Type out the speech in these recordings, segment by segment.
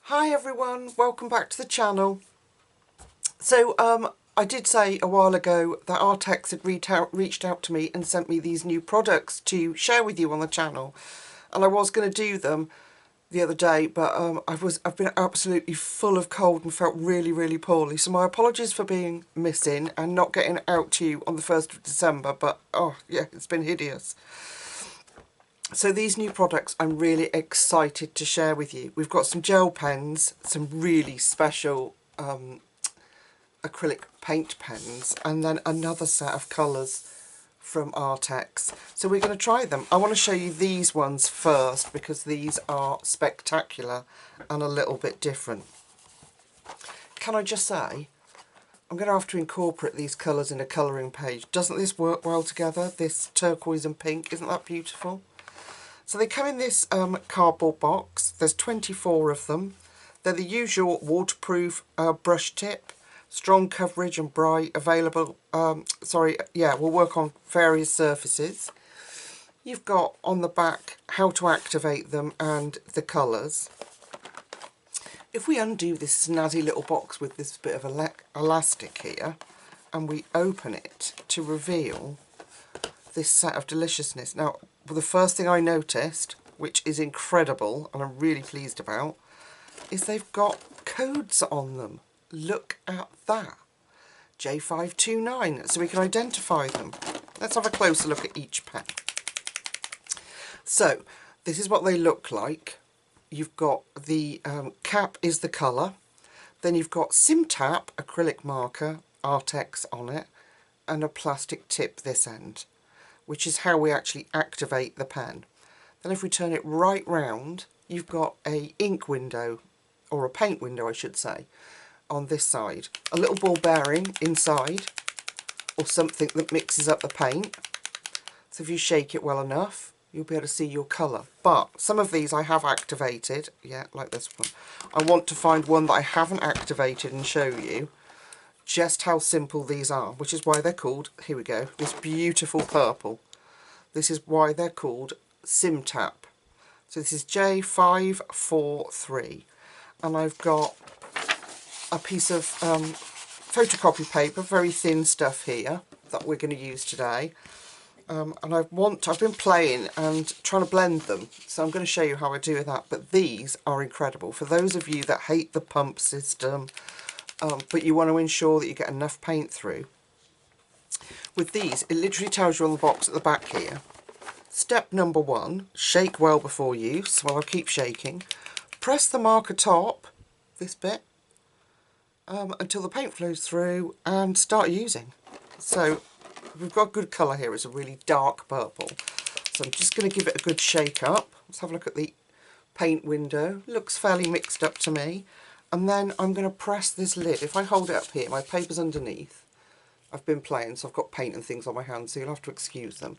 Hi everyone, welcome back to the channel. So I did say a while ago that Arrtx had reached out to me and sent me these new products to share with you on the channel, and I was going to do them the other day, but I've been absolutely full of cold and felt really poorly, so my apologies for being missing and not getting out to you on the 1st of December, but oh yeah, it's been hideous. So these new products I'm really excited to share with you. We've got some gel pens, some really special acrylic paint pens, and then another set of colours from Arrtx. So we're going to try them. I want to show you these ones first because these are spectacular and a little bit different. Can I just say, I'm going to have to incorporate these colours in a colouring page. Doesn't this work well together? This turquoise and pink, isn't that beautiful? So they come in this cardboard box. There's 24 of them. They're the usual waterproof brush tip, strong coverage and bright, available, will work on various surfaces. You've got on the back how to activate them and the colours. If we undo this snazzy little box with this bit of elastic here and we open it to reveal this set of deliciousness. Now, the first thing I noticed, which is incredible and I'm really pleased about, is they've got codes on them. Look at that. J529, so we can identify them. Let's have a closer look at each pen. So, this is what they look like. You've got the cap is the colour. Then you've got Simtap acrylic marker, Arrtx on it, and a plastic tip this end, which is how we actually activate the pen. Then if we turn it right round, you've got a ink window, or a paint window I should say, on this side. A little ball bearing inside, or something that mixes up the paint. So if you shake it well enough, you'll be able to see your colour. But some of these I have activated, yeah, like this one. I want to find one that I haven't activated and show you just how simple these are, which is why they're called, here we go, this beautiful purple. This is why they're called Simtap. So this is J543, and I've got a piece of photocopy paper, very thin stuff here that we're going to use today. And I've been playing and trying to blend them, so I'm going to show you how I do that. But these are incredible for those of you that hate the pump system, but you want to ensure that you get enough paint through. With these, it literally tells you on the box at the back here. Step number 1, shake well before use. Well, I'll keep shaking. Press the marker top, this bit, until the paint flows through, and start using. So we've got good colour here. It's a really dark purple. So I'm just going to give it a good shake up. Let's have a look at the paint window. Looks fairly mixed up to me. And then I'm going to press this lid. If I hold it up here, my paper's underneath. I've been playing, so I've got paint and things on my hands, so you'll have to excuse them.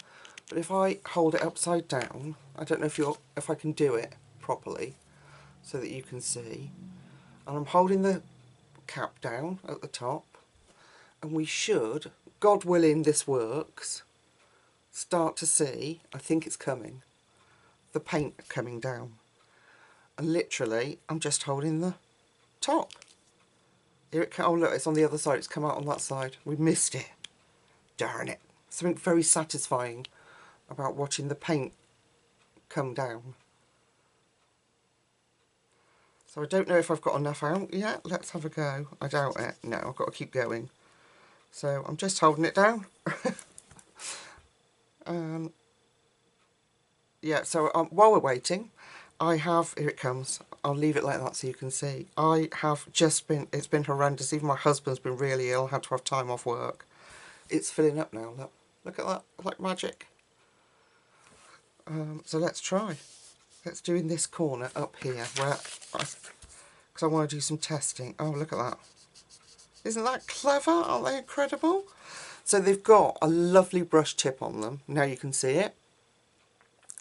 But if I hold it upside down, I don't know if I can do it properly so that you can see. And I'm holding the cap down at the top, and we should, God willing this works, start to see, I think it's coming, the paint coming down. And literally, I'm just holding the top. Here it comes. Oh look, it's on the other side. It's come out on that side. We missed it. Darn it. Something very satisfying about watching the paint come down. So I don't know if I've got enough out yet. Let's have a go. I doubt it. No, I've got to keep going. So I'm just holding it down. Yeah, so while we're waiting, I have, here it comes, I'll leave it like that so you can see. I have just been, it's been horrendous, even my husband's been really ill, had to have time off work. It's filling up now, look at that, like magic. So let's try. Let's do in this corner up here, because I want to do some testing. Oh, look at that. Isn't that clever? Aren't they incredible? So they've got a lovely brush tip on them, now you can see it.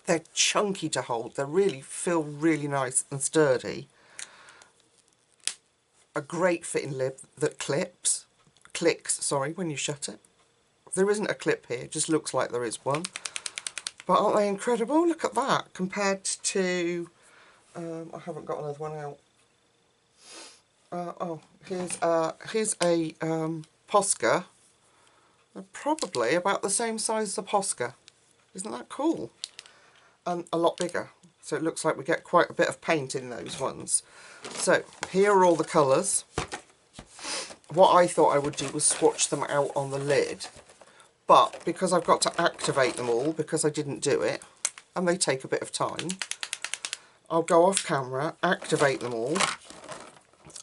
They're chunky to hold, they really feel really nice and sturdy. A great fitting lid that clicks, when you shut it. There isn't a clip here, it just looks like there is one. But aren't they incredible? Look at that, compared to, I haven't got another one out. here's a Posca. They're probably about the same size as a Posca. Isn't that cool? And a lot bigger. So it looks like we get quite a bit of paint in those ones. So here are all the colours. What I thought I would do was swatch them out on the lid. But because I've got to activate them all, because I didn't do it, and they take a bit of time, I'll go off camera, activate them all,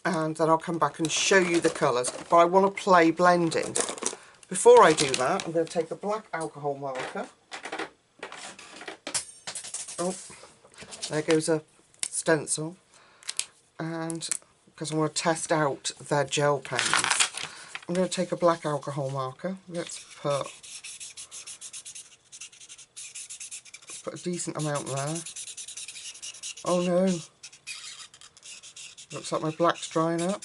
and then I'll come back and show you the colours. But I want to play blending. Before I do that, I'm going to take a black alcohol marker. Oh, there goes a stencil. And because I want to test out their gel pens, I'm going to take a black alcohol marker. Let's put a decent amount there. Oh no, looks like my black's drying up.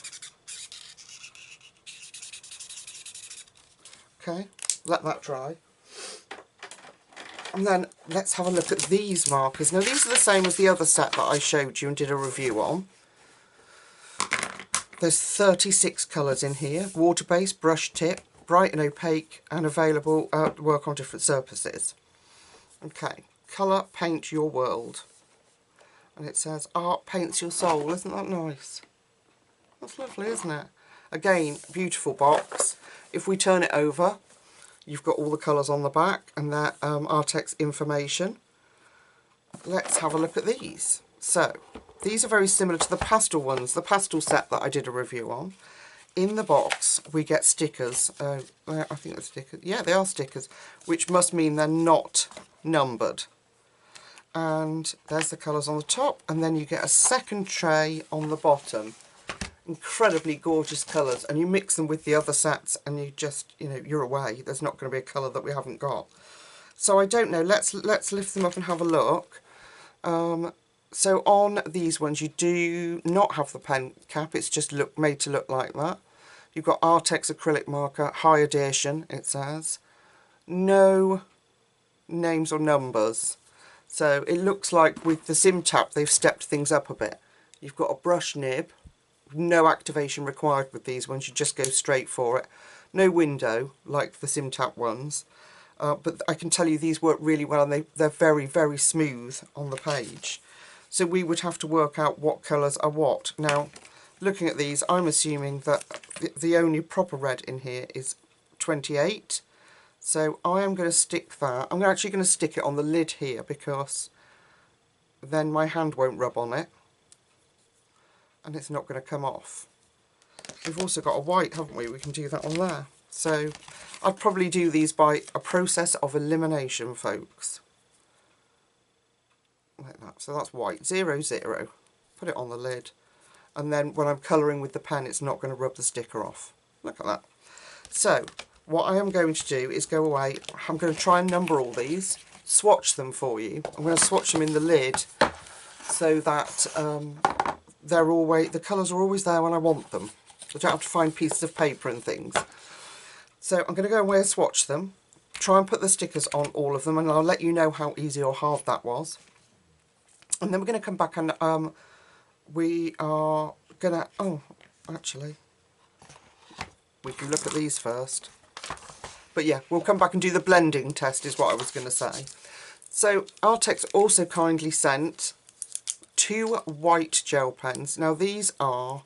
Okay, let that dry. And then let's have a look at these markers. Now these are the same as the other set that I showed you and did a review on. There's 36 colours in here, water-based, brush tip, bright and opaque, and available to work on different surfaces. Okay, colour, paint your world. And it says, art paints your soul. Isn't that nice? That's lovely, isn't it? Again, beautiful box. If we turn it over, you've got all the colours on the back and that Arrtx information. Let's have a look at these. So, these are very similar to the pastel ones, the pastel set that I did a review on. In the box, we get stickers. I think they're stickers. Yeah, they are stickers, which must mean they're not numbered. And there's the colours on the top, and then you get a second tray on the bottom. Incredibly gorgeous colours, and you mix them with the other sets, and you just, you know, you're away. There's not going to be a colour that we haven't got. So I don't know. Let's lift them up and have a look. So on these ones, you do not have the pen cap. It's just made to look like that. You've got Arrtx acrylic marker, high adhesion, it says. No names or numbers. So it looks like with the Simtap, they've stepped things up a bit. You've got a brush nib. No activation required with these ones. You just go straight for it. No window, like the Simtap ones. But I can tell you these work really well, and they're very, very smooth on the page. So we would have to work out what colours are what. Now, looking at these, I'm assuming that the only proper red in here is 28. So I am going to stick that. I'm actually going to stick it on the lid here, because then my hand won't rub on it. And it's not going to come off. We've also got a white, haven't we? We can do that on there. So I'd probably do these by a process of elimination, folks. Like that. So that's white. 0, 0. Put it on the lid. And then when I'm colouring with the pen, it's not going to rub the sticker off. Look at that. So what I am going to do is go away. I'm going to try and number all these, swatch them for you. I'm going to swatch them in the lid so that the colours are always there when I want them. I don't have to find pieces of paper and things. So I'm going to go away and swatch them, try and put the stickers on all of them, and I'll let you know how easy or hard that was. And then we're going to come back and we are going to, oh, actually, we can look at these first. But yeah, we'll come back and do the blending test is what I was going to say. So Arrtx also kindly sent 2 white gel pens. Now these are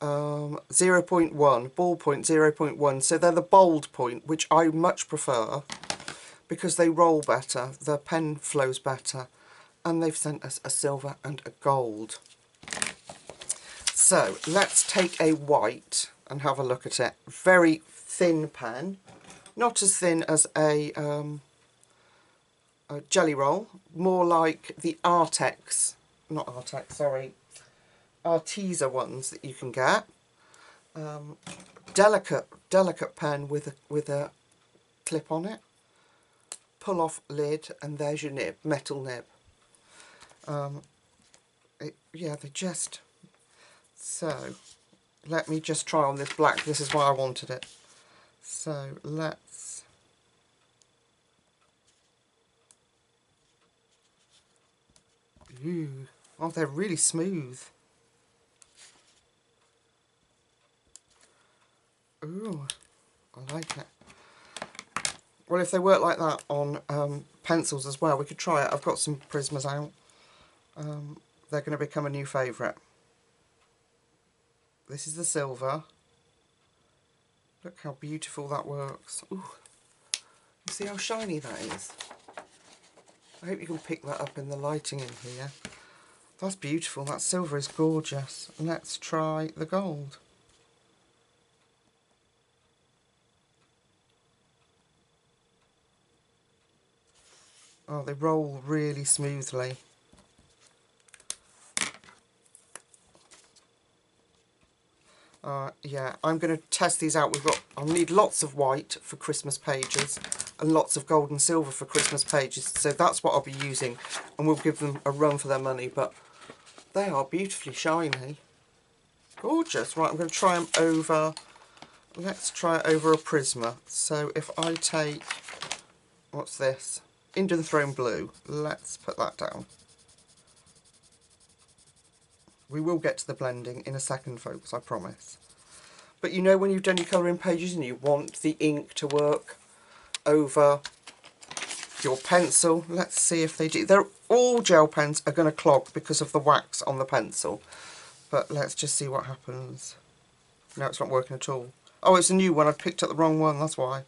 0.1, ballpoint 0.1, so they're the bold point, which I much prefer because they roll better, the pen flows better, and they've sent us a silver and a gold. So let's take a white and have a look at it. Very thin pen, not as thin as a jelly roll, more like the Arrtx, not Arrtx, sorry, Arrtx ones that you can get. Delicate pen with a clip on it. Pull off lid, and there's your nib, metal nib. Yeah, they just. So let me just try on this black. This is why I wanted it. So let's. Ooh, oh, they're really smooth. Ooh, I like it. Well, if they work like that on pencils as well, we could try it. I've got some Prismas out. They're going to become a new favourite. This is the silver. Look how beautiful that works. Ooh. You see how shiny that is? I hope you can pick that up in the lighting in here. That's beautiful. That silver is gorgeous. Let's try the gold. Oh, they roll really smoothly. Yeah, I'm going to test these out. I'll need lots of white for Christmas pages and lots of gold and silver for Christmas pages. So that's what I'll be using, and we'll give them a run for their money. But they are beautifully shiny. Gorgeous. Right, I'm going to try them over. Let's try it over a Prisma. So if I take, what's this? Into the Throne Blue. Let's put that down. We will get to the blending in a second, folks, I promise. But you know when you've done your colouring pages and you want the ink to work over your pencil, let's see if they do. All gel pens are going to clog because of the wax on the pencil. But let's just see what happens. No, it's not working at all. Oh, it's a new one. I picked up the wrong one, that's why.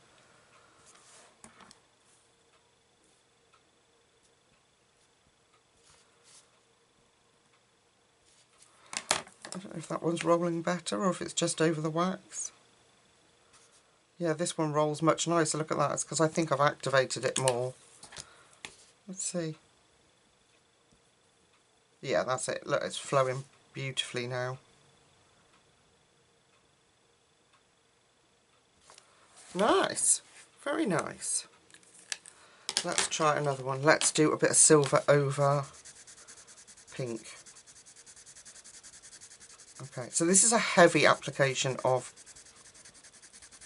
I don't know if that one's rolling better or if it's just over the wax. Yeah, this one rolls much nicer. Look at that. It's because I think I've activated it more. Let's see. Yeah, that's it. Look, it's flowing beautifully now. Nice. Very nice. Let's try another one. Let's do a bit of silver over pink. Okay, so this is a heavy application of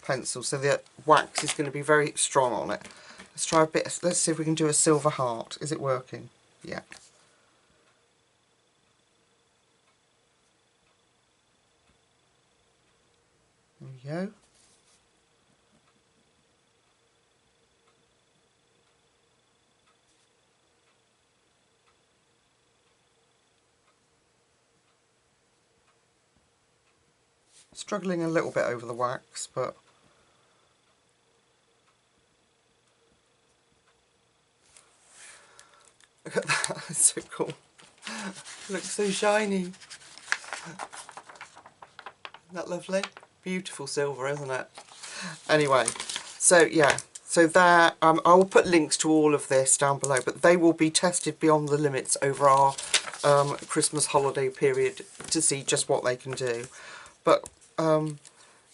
pencil, so the wax is going to be very strong on it. Let's try a bit. Let's see if we can do a silver heart. Is it working? Yeah. There we go. Struggling a little bit over the wax, but look at that, it's so cool. It looks so shiny. Isn't that lovely? Beautiful silver, isn't it? Anyway, so yeah, so there, I will put links to all of this down below, but they will be tested beyond the limits over our Christmas holiday period to see just what they can do. But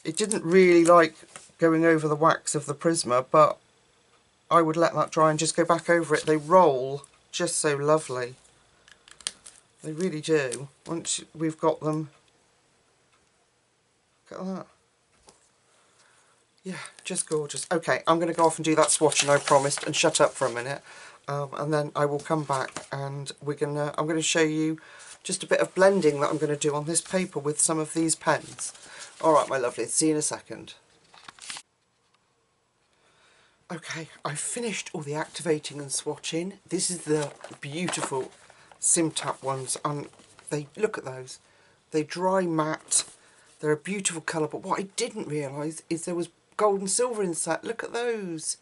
it didn't really like going over the wax of the Prisma, but I would let that dry and just go back over it. They roll just so lovely. They really do. Once we've got them, look at that. Yeah, just gorgeous. Okay, I'm going to go off and do that swatching I promised and shut up for a minute. And then I will come back and I'm going to show you just a bit of blending that I'm going to do on this paper with some of these pens. Alright, my lovelies, see you in a second. Okay, I've finished all the activating and swatching. This is the beautiful Simtap ones, and look at those. They dry matte. They're a beautiful colour, but what I didn't realise is there was gold and silver in the set. Look at those.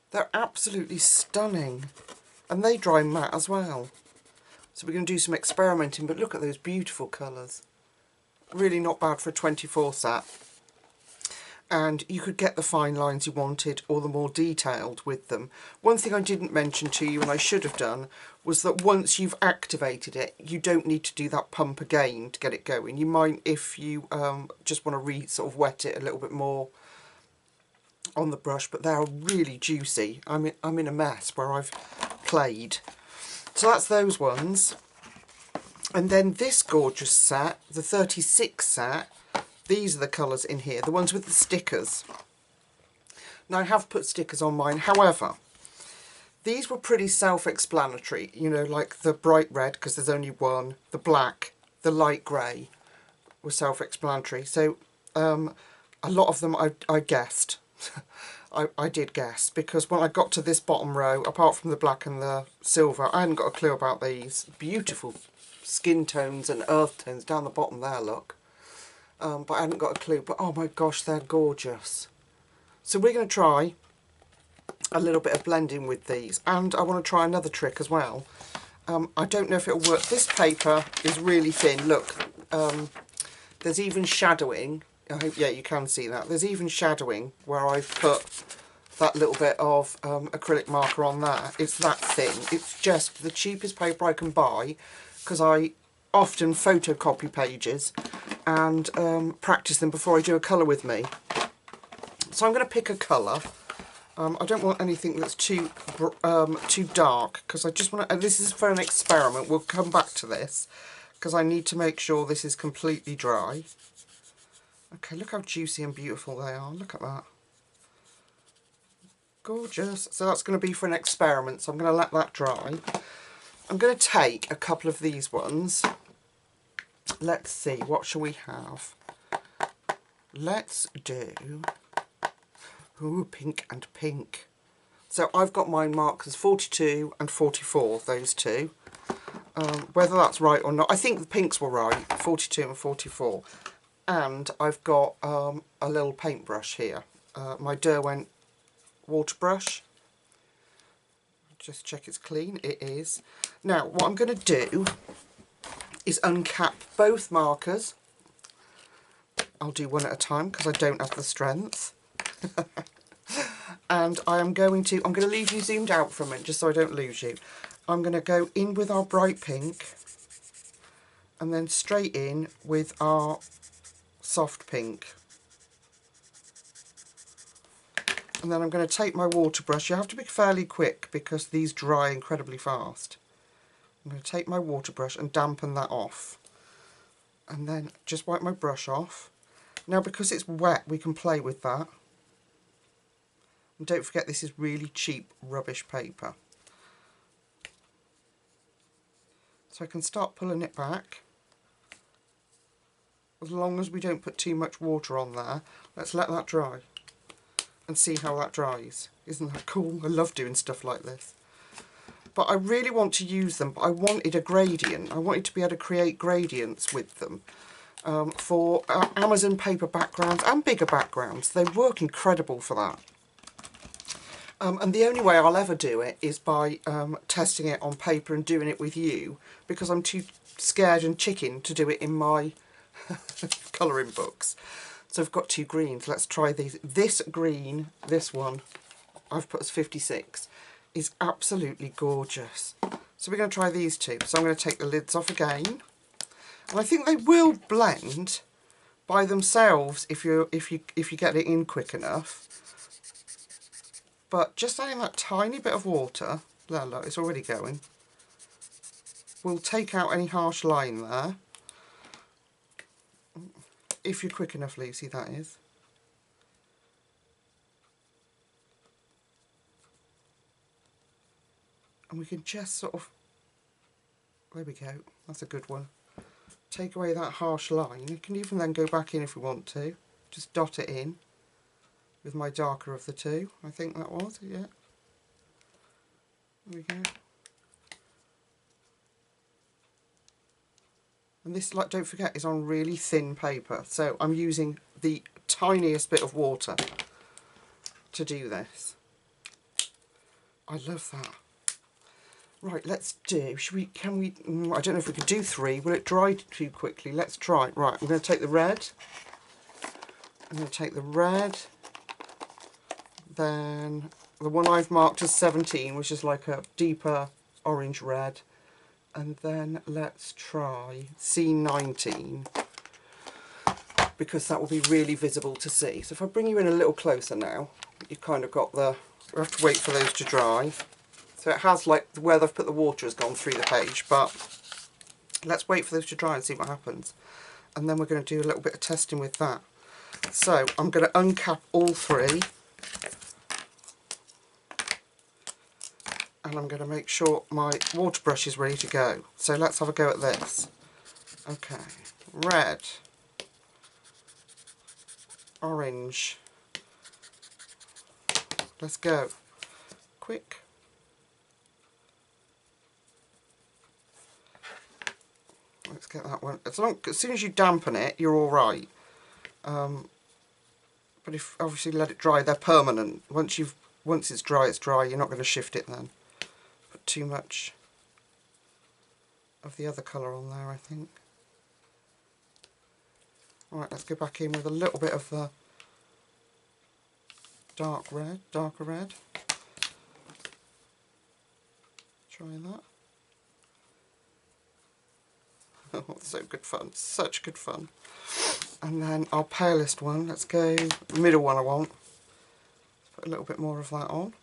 They're absolutely stunning. And they dry matte as well. So we're going to do some experimenting, but look at those beautiful colours. Really not bad for a 24 set. And you could get the fine lines you wanted or the more detailed with them. One thing I didn't mention to you, and I should have done, was that once you've activated it, you don't need to do that pump again to get it going. You might, if you just want to sort of wet it a little bit more on the brush, but they're really juicy. I'm in a mess where I've played. So that's those ones. And then this gorgeous set, the 36 set, these are the colours in here, the ones with the stickers. Now I have put stickers on mine, however, these were pretty self-explanatory, you know, like the bright red, because there's only one, the black, the light grey were self-explanatory. So I a lot of them I guessed. I did guess, because when I got to this bottom row, apart from the black and the silver, I hadn't got a clue about these beautiful skin tones and earth tones down the bottom there, look. But I hadn't got a clue. But oh my gosh, they're gorgeous. So we're going to try a little bit of blending with these, and I want to try another trick as well. I don't know if it'll work. This paper is really thin. Look, there's even shadowing. I hope, yeah, you can see that. There's even shadowing where I've put that little bit of acrylic marker on there. It's that thin. It's just the cheapest paper I can buy, because I often photocopy pages and practice them before I do a colour with me. So I'm going to pick a colour. I don't want anything that's too dark, because I just want to, this is for an experiment. We'll come back to this, because I need to make sure this is completely dry. Okay, look how juicy and beautiful they are. Look at that. Gorgeous. So that's going to be for an experiment, so I'm going to let that dry. I'm going to take a couple of these ones. Let's see, what shall we have? Let's do pink and pink. So I've got mine marked as 42 and 44, those two. Whether that's right or not, I think the pinks were right, 42 and 44. And I've got a little paintbrush here, my Derwent water brush. Just check it's clean. It is. Now what I'm going to do is uncap both markers. I'll do one at a time because I don't have the strength. And I'm going to leave you zoomed out for a minute just so I don't lose you. I'm going to go in with our bright pink and then straight in with our soft pink. And then I'm going to take my water brush. You have to be fairly quick because these dry incredibly fast. I'm going to take my water brush and dampen that off. And then just wipe my brush off. Now because it's wet we can play with that. And don't forget this is really cheap rubbish paper. So I can start pulling it back. As long as we don't put too much water on there. Let's let that dry and see how that dries. Isn't that cool? I love doing stuff like this. But I really want to use them, but I wanted a gradient. I wanted to be able to create gradients with them for Amazon paper backgrounds and bigger backgrounds. They work incredible for that. And the only way I'll ever do it is by testing it on paper and doing it with you, because I'm too scared and chicken to do it in my colouring books. So I've got two greens. Let's try these. This green, this one, I've put as 56, is absolutely gorgeous. So we're going to try these two. So I'm going to take the lids off again. And I think they will blend by themselves if you get it in quick enough. But just adding that tiny bit of water, there, look, it's already going, will take out any harsh line there. If you're quick enough, Lucy, that is. And we can just sort of, there we go, that's a good one. Take away that harsh line. You can even then go back in if we want to. Just dot it in with my darker of the two. I think that was, yeah. There we go. And this, like, don't forget, is on really thin paper. So I'm using the tiniest bit of water to do this. I love that. Right, let's do, can we, I don't know if we can do 3. Will it dry too quickly? Let's try. Right, I'm going to take the red. I'm going to take the red. Then the one I've marked as 17, which is like a deeper orange red. And then let's try C19, because that will be really visible to see. So if I bring you in a little closer now, you've kind of got the, we have to wait for those to dry. So it has, like, where they've put the water has gone through the page, but let's wait for those to dry and see what happens. And then we're going to do a little bit of testing with that. So I'm going to uncap all 3. And I'm going to make sure my water brush is ready to go. So let's have a go at this. Okay, red. orange. Let's go. Quick. Let's get that one. As soon as you dampen it, you're all right. But if obviously let it dry, they're permanent. Once it's dry, it's dry. You're not going to shift it then. Put too much of the other colour on there, I think. Alright, let's go back in with a little bit of the darker red. Try that. Oh, so good fun, such good fun. And then our palest one, let's go, the middle one I want. Put a little bit more of that on.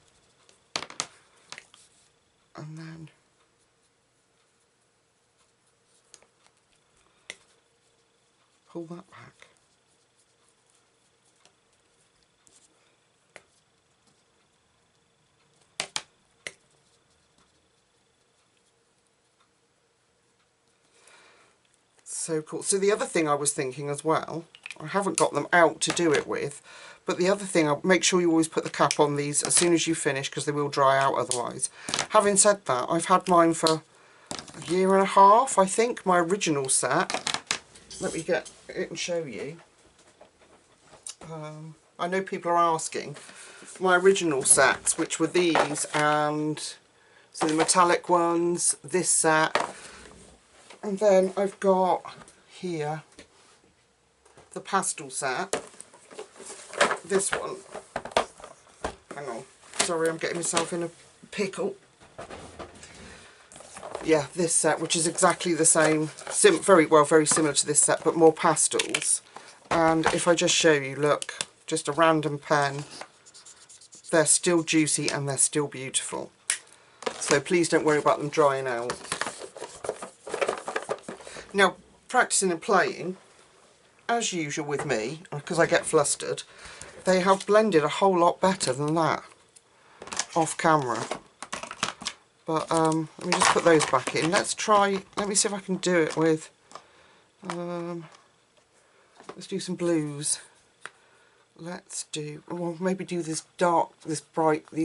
And then pull that back. So cool. So the other thing I was thinking as well, I haven't got them out to do it with, but the other thing, make sure you always put the cap on these as soon as you finish because they will dry out otherwise. Having said that, I've had mine for a year and a half, I think, my original set. Let me get it and show you. I know people are asking. My original sets, which were these, and so the metallic ones, this set, and then I've got here the pastel set, this one. Hang on, sorry, I'm getting myself in a pickle. Yeah, this set, which is exactly the same, very similar to this set, but more pastels. And if I just show you, look, just a random pen, they're still juicy and they're still beautiful. So please don't worry about them drying out. Now, practicing and playing, as usual with me, because I get flustered, they have blended a whole lot better than that off camera. But let me just put those back in. Let me see if I can do it with, let's do some blues. Maybe do these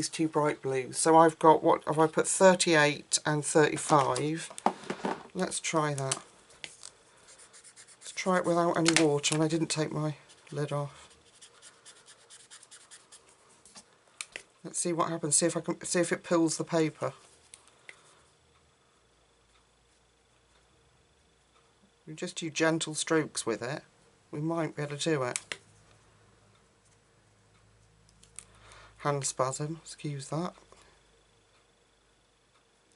two bright blues. So I've got, what have I put, 38 and 35. Let's try that. Let's try it without any water, and I didn't take my lid off. Let's see what happens. See if it pulls the paper. We just do gentle strokes with it. We might be able to do it. Hand spasm, excuse that.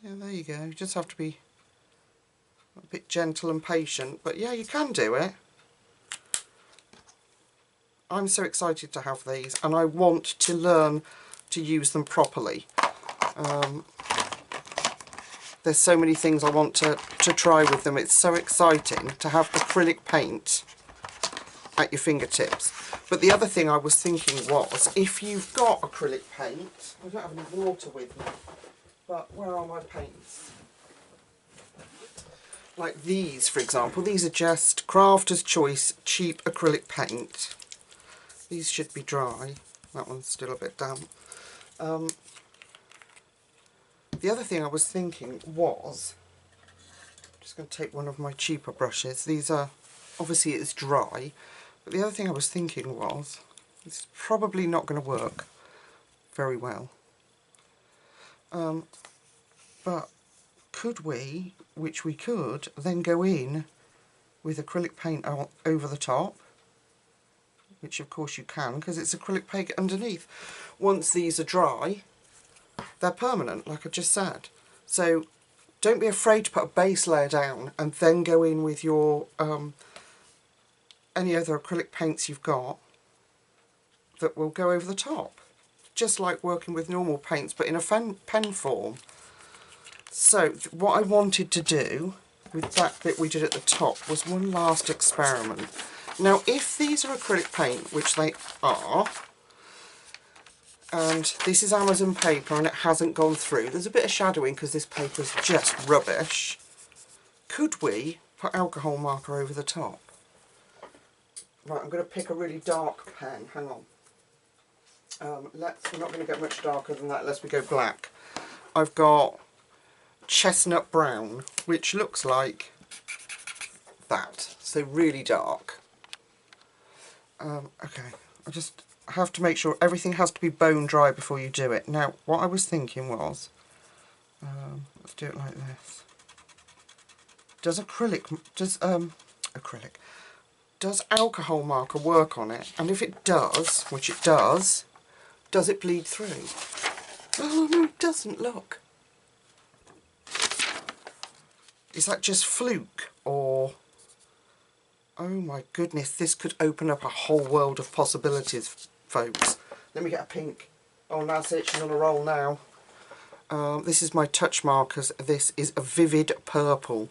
Yeah, there you go. You just have to be a bit gentle and patient, but yeah, you can do it. I'm so excited to have these, and I want to learn to use them properly. There's so many things I want to try with them. It's so exciting to have acrylic paint at your fingertips. But the other thing I was thinking was, if you've got acrylic paint, I don't have any water with me, but where are my paints? Like these, for example, these are just Crafter's Choice cheap acrylic paint. These should be dry. That one's still a bit damp. The other thing I was thinking was, I'm just going to take one of my cheaper brushes. These are, obviously it's dry, but the other thing I was thinking was, it's probably not going to work very well. But could we, which we could, then go in with acrylic paint over the top, which of course you can, because it's acrylic paint underneath. Once these are dry, they're permanent, like I just said. So don't be afraid to put a base layer down and then go in with your any other acrylic paints you've got that will go over the top. Just like working with normal paints, but in a pen form. So what I wanted to do with that bit we did at the top was one last experiment. Now if these are acrylic paint, which they are, and this is Amazon paper and it hasn't gone through, there's a bit of shadowing because this paper is just rubbish, could we put alcohol marker over the top? Right, I'm going to pick a really dark pen. Hang on. We're not going to get much darker than that unless we go black. I've got chestnut brown, which looks like that. So really dark. Okay, I just have to make sure everything has to be bone dry before you do it. Now, what I was thinking was, let's do it like this. Does alcohol marker work on it? And if it does, which it does it bleed through? Oh no, it doesn't, look. Is that just fluke, or... Oh my goodness, this could open up a whole world of possibilities, folks. Let me get a pink. Oh, that's it, she's on a roll now. This is my touch markers. This is a vivid purple.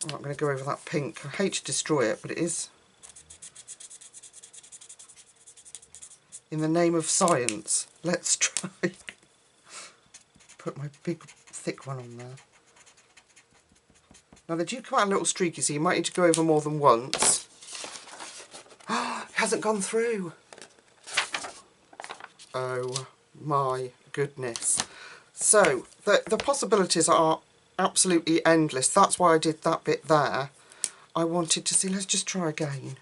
Oh, I'm going to go over that pink. I hate to destroy it, but it is. In the name of science, let's try. Put my big, thick one on there. Now they do come out a little streaky, so you might need to go over more than once. Oh, it hasn't gone through. Oh my goodness. So, the possibilities are absolutely endless. That's why I did that bit there. I wanted to see, let's just try again.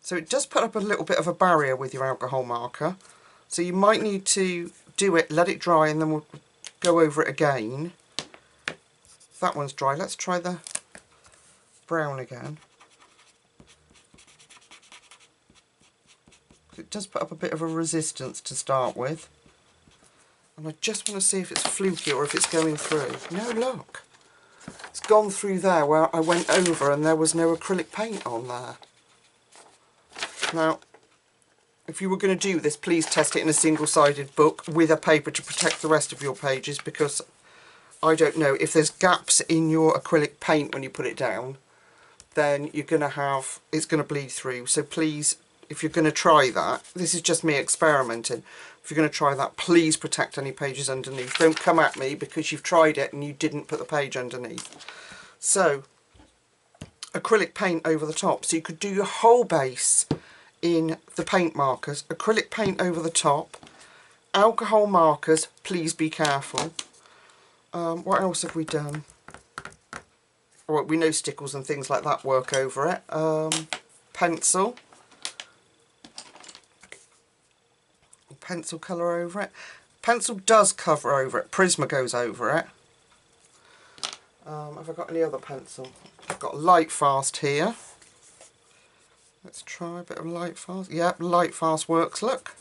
So it does put up a little bit of a barrier with your alcohol marker. So you might need to do it, let it dry, and then we'll go over it again. That one's dry. Let's try the brown again. It does put up a bit of a resistance to start with. And I just want to see if it's fluky or if it's going through. No, look. It's gone through there where I went over and there was no acrylic paint on there. Now, if you were going to do this, please test it in a single-sided book with a paper to protect the rest of your pages, because I don't know, if there's gaps in your acrylic paint when you put it down, then you're going to have, it's going to bleed through. So please, if you're going to try that, this is just me experimenting, if you're going to try that, please protect any pages underneath. Don't come at me because you've tried it and you didn't put the page underneath. So, acrylic paint over the top. So you could do your whole base in the paint markers, acrylic paint over the top, alcohol markers, please be careful. What else have we done? Well, we know stickles and things like that work over it. Pencil colour over it. Pencil does cover over it. Prisma goes over it. Have I got any other pencil? I've got Light Fast here. Let's try a bit of Light Fast. Yep, Light Fast works, look.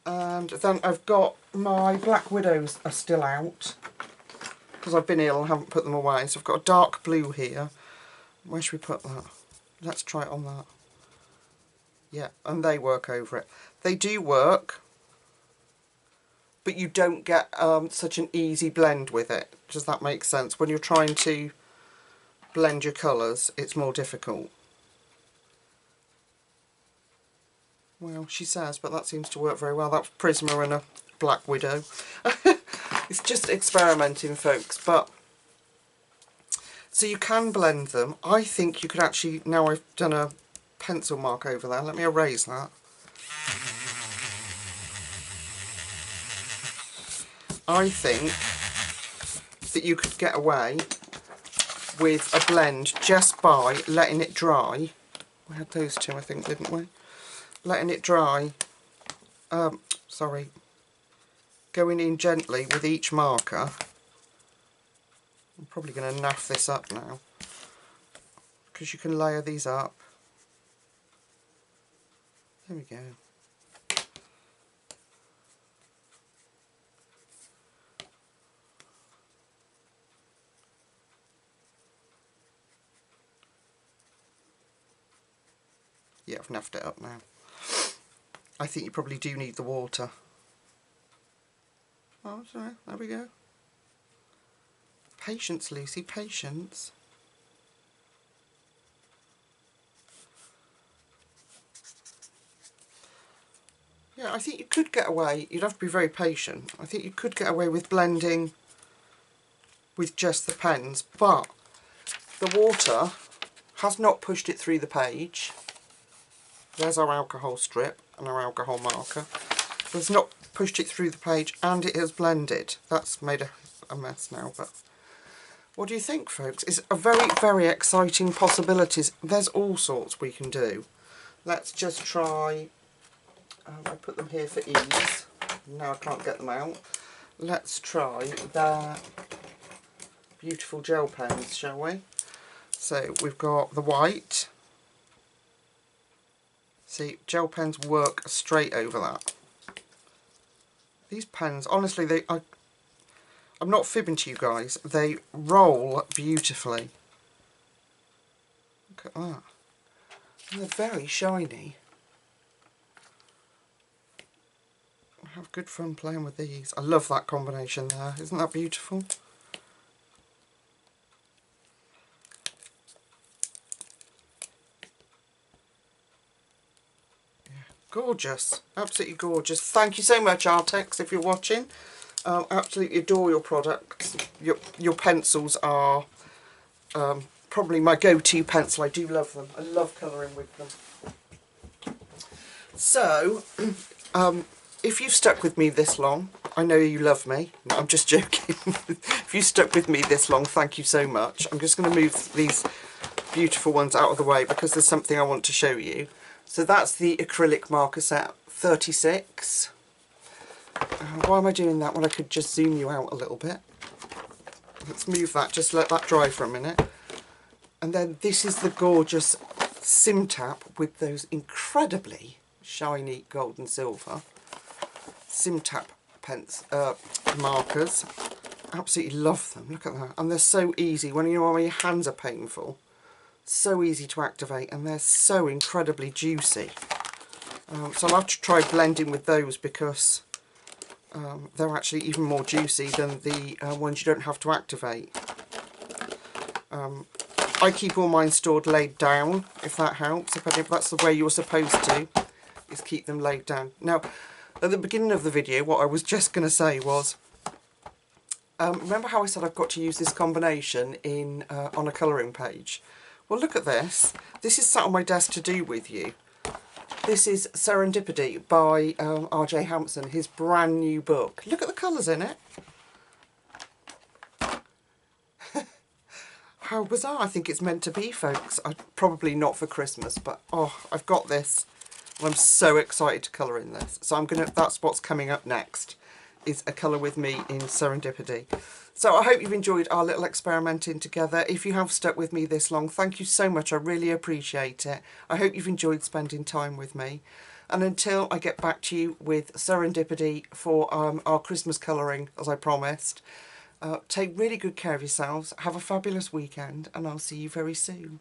And then I've got my Black Widows are still out because I've been ill and haven't put them away. So I've got a dark blue here. Where should we put that? Let's try it on that. Yeah, and they work over it. They do work, but you don't get such an easy blend with it. Does that make sense? When you're trying to blend your colours, it's more difficult. Well, she says, but that seems to work very well. That's Prisma and a Black Widow. It's just experimenting, folks. But so you can blend them. I think you could actually, now I've done a pencil mark over there, let me erase that. I think that you could get away with a blend just by letting it dry. We had those two, I think, didn't we? Letting it dry, going in gently with each marker. I'm probably going to naff this up now, because you can layer these up. There we go. Yeah, I've naffed it up now. I think you probably do need the water. Oh, sorry, there we go. Patience, Lucy, patience. Yeah, I think you could get away, you'd have to be very patient. I think you could get away with blending with just the pens, but The water has not pushed it through the page. There's our alcohol strip and our alcohol marker. So it's not pushed it through the page, and it has blended. That's made a mess now, but what do you think, folks? It's a very, very exciting possibilities. There's all sorts we can do. Let's just try, I put them here for ease. Now I can't get them out. Let's try their beautiful gel pens, shall we? So we've got the white. See, gel pens work straight over that. These pens, honestly, I'm not fibbing to you guys, they roll beautifully. Look at that. And they're very shiny. I have good fun playing with these. I love that combination there. Isn't that beautiful? Gorgeous, absolutely gorgeous. Thank you so much, Arrtx, if you're watching. Absolutely adore your products. Your pencils are probably my go-to pencil. I do love them. I love colouring with them. So, if you've stuck with me this long, I know you love me. No, I'm just joking. If you stuck with me this long, thank you so much. I'm just going to move these beautiful ones out of the way because there's something I want to show you. So that's the acrylic marker set 36. Why am I doing that when I could just zoom you out a little bit? Let's move that, just let that dry for a minute. And then this is the gorgeous Simtap with those incredibly shiny gold and silver Simtap pens, markers. Absolutely love them, look at that. And they're so easy when your hands are painful. So easy to activate, and they're so incredibly juicy. So I'll have to try blending with those because they're actually even more juicy than the ones you don't have to activate. I keep all mine stored laid down, if that helps. If that's the way you're supposed to, is keep them laid down. Now, at the beginning of the video, what I was just going to say was, remember how I said I've got to use this combination in on a colouring page? Well, look at this. This is sat on my desk to do with you. This is Serendipity by R.J. Hampson, his brand new book. Look at the colours in it. How bizarre. I think it's meant to be, folks. Probably not for Christmas, but oh, I've got this. And I'm so excited to colour in this. So that's what's coming up next, is a colour with me in Serendipity. So I hope you've enjoyed our little experimenting together. If you have stuck with me this long, thank you so much. I really appreciate it. I hope you've enjoyed spending time with me. And until I get back to you with Serendipity for our Christmas colouring, as I promised, take really good care of yourselves. Have a fabulous weekend, and I'll see you very soon.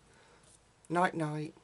Night, night.